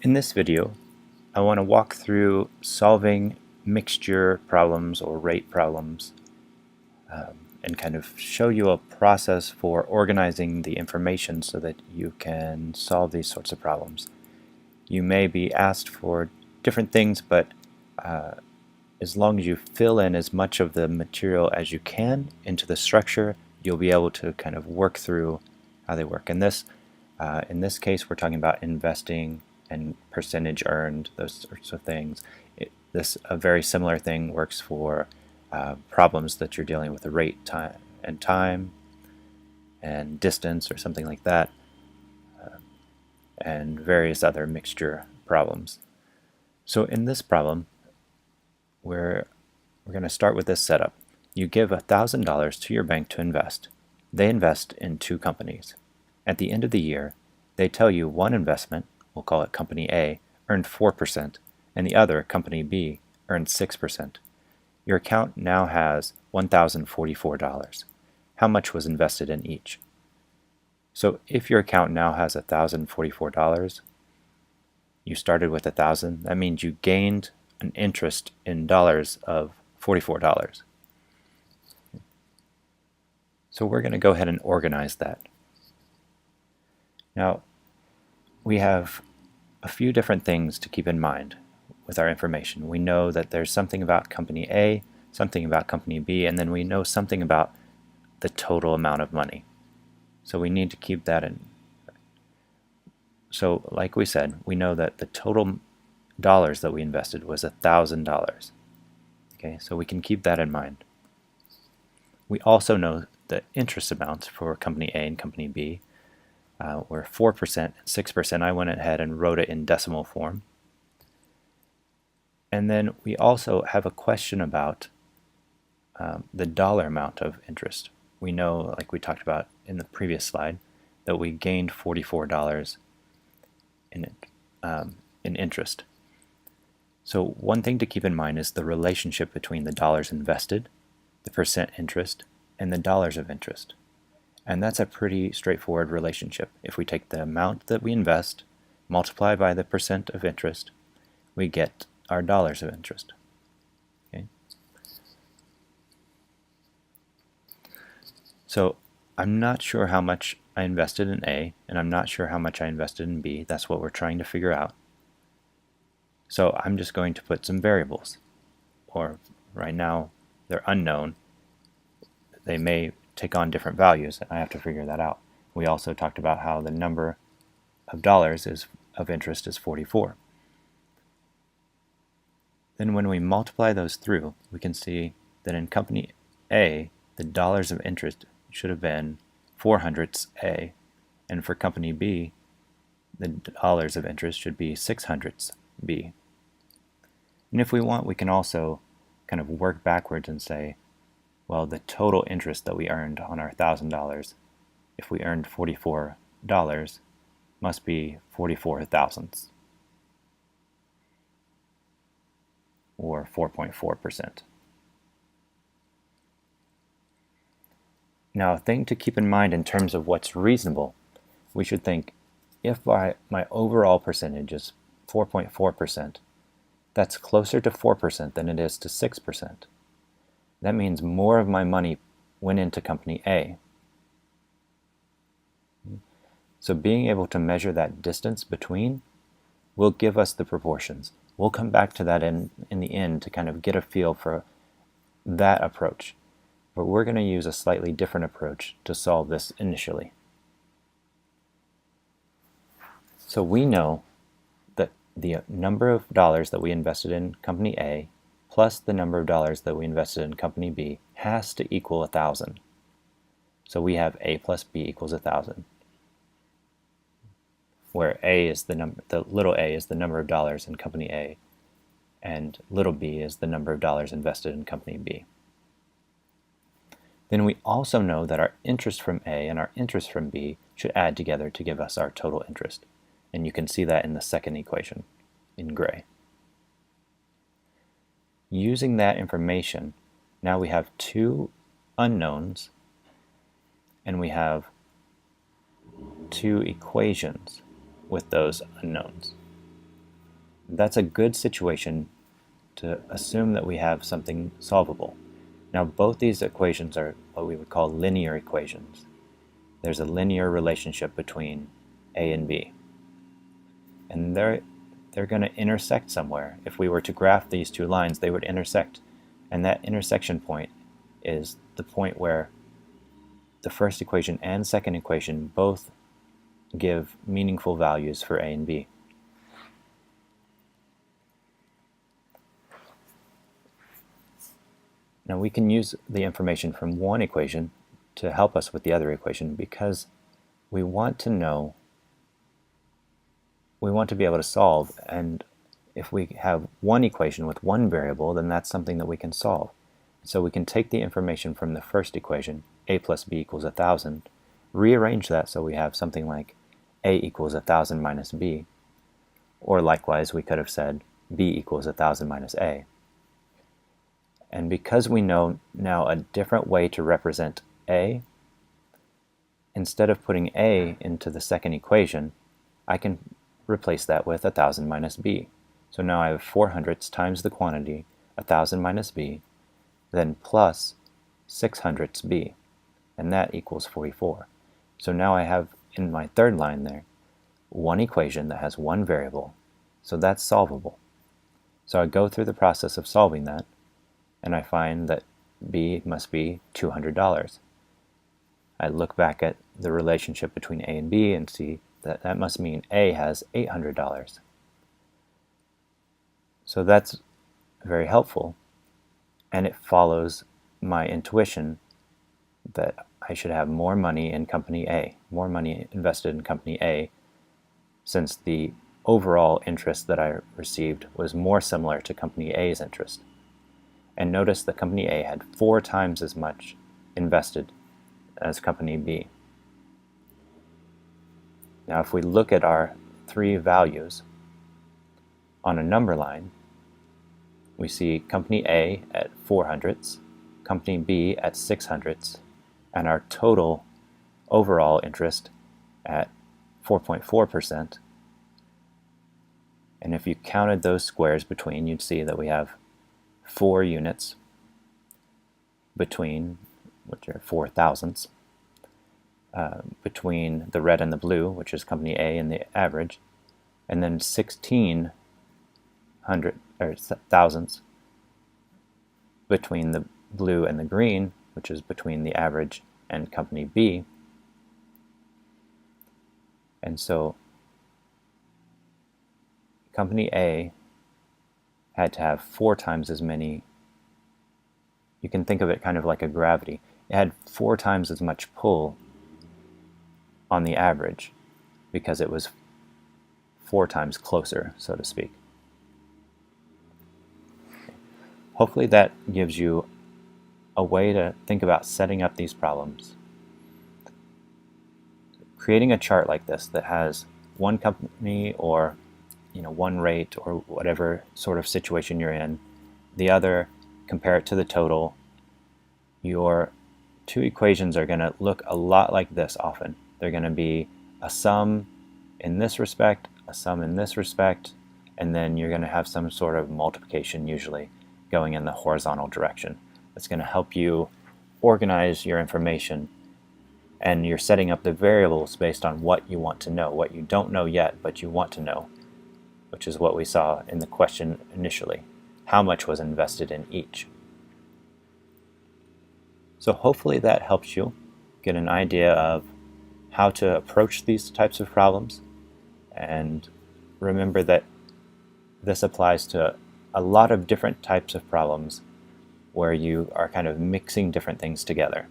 In this video, I want to walk through solving mixture problems or rate problems and kind of show you a process for organizing the information so that you can solve these sorts of problems. You may be asked for different things, but as long as you fill in as much of the material as you can into the structure, you'll be able to kind of work through how they work. In this case, we're talking about investing and percentage earned, those sorts of things. A very similar thing works for problems that you're dealing with the rate, time and distance or something like that, and various other mixture problems. So in this problem, we're going to start with this setup. You give $1,000 to your bank to invest. They invest in two companies. At the end of the year, they tell you one investment, we'll call it Company A, earned 4%, and the other, Company B, earned 6%. Your account now has $1,044. How much was invested in each? So if your account now has $1,044, you started with $1,000, that means you gained an interest in dollars of $44. So we're going to go ahead and organize that. Now, we have a few different things to keep in mind with our information. We know that there's something about Company A, something about Company B, and then we know something about the total amount of money. So we need to keep that in. So like we said, we know that the total dollars that we invested was $1,000. Okay, so we can keep that in mind. We also know the interest amounts for Company A and Company B were 4% and 6%. I went ahead and wrote it in decimal form. And then we also have a question about the dollar amount of interest. We know, like we talked about in the previous slide, that we gained $44 in interest. So one thing to keep in mind is the relationship between the dollars invested, the percent interest, and the dollars of interest. And that's a pretty straightforward relationship. If we take the amount that we invest, multiply by the percent of interest, we get our dollars of interest. Okay? So I'm not sure how much I invested in A, and I'm not sure how much I invested in B. That's what we're trying to figure out. So I'm just going to put some variables, or right now they're unknown. They may take on different values, and I have to figure that out. We also talked about how the number of dollars of interest is 44. Then when we multiply those through, we can see that in Company A, the dollars of interest should have been 400ths A, and for Company B, the dollars of interest should be 600ths B. And if we want, we can also kind of work backwards and say, well, the total interest that we earned on our $1,000, if we earned $44, must be 44 thousandths, or 4.4%. Now, a thing to keep in mind in terms of what's reasonable, we should think, if my overall percentage is 4.4%, that's closer to 4% than it is to 6%. That means more of my money went into Company A. So being able to measure that distance between will give us the proportions. We'll come back to that in the end to kind of get a feel for that approach. But we're going to use a slightly different approach to solve this initially. So we know that the number of dollars that we invested in Company A plus the number of dollars that we invested in Company B has to equal 1,000. So we have A plus B equals 1,000, where A is the little a is the number of dollars in Company A, and little b is the number of dollars invested in Company B. Then we also know that our interest from A and our interest from B should add together to give us our total interest. And you can see that in the second equation in gray. Using that information, now we have two unknowns and we have two equations with those unknowns. That's a good situation to assume that we have something solvable. Now, both these equations are what we would call linear equations. There's a linear relationship between A and B. And they're going to intersect somewhere. If we were to graph these two lines, they would intersect. And that intersection point is the point where the first equation and second equation both give meaningful values for A and B. Now we can use the information from one equation to help us with the other equation because we want to know, we want to be able to solve, and if we have one equation with one variable, then that's something that we can solve. So we can take the information from the first equation, a plus b equals 1,000, rearrange that so we have something like a equals 1,000 minus b, or likewise we could have said b equals 1,000 minus a. And because we know now a different way to represent a, instead of putting a into the second equation, I can replace that with 1,000 minus b. So now I have 400ths times the quantity, 1,000 minus b, then plus 600ths b, and that equals 44. So now I have in my third line there one equation that has one variable, so that's solvable. So I go through the process of solving that, and I find that b must be $200. I look back at the relationship between a and b and see that that must mean a has $800. So that's very helpful, and it follows my intuition that I should have more money in company A, more money invested in company A, since the overall interest that I received was more similar to company A's interest. And notice that company A had 4 times as much invested as company B. Now if we look at our 3 values on a number line, we see company A at 400ths, company B at 600ths, and our total overall interest at 4.4%. And if you counted those squares between, you'd see that we have 4 units between, which are 4,000ths, between the red and the blue, which is company A and the average, and then 1,600 or thousandths between the blue and the green, which is between the average and company B. And so company A had to have 4 times as many. You can think of it kind of like a gravity. It had 4 times as much pull on the average because it was 4 times closer, so to speak. Hopefully that gives you a way to think about setting up these problems. Creating a chart like this that has one company or one rate or whatever sort of situation you're in, the other, compare it to the total. Your 2 equations are going to look a lot like this often. They're going to be a sum in this respect, a sum in this respect, and then you're going to have some sort of multiplication usually going in the horizontal direction. That's going to help you organize your information, and you're setting up the variables based on what you want to know, what you don't know yet but you want to know, which is what we saw in the question initially. How much was invested in each? So hopefully that helps you get an idea of how to approach these types of problems, and remember that this applies to a lot of different types of problems where you are kind of mixing different things together.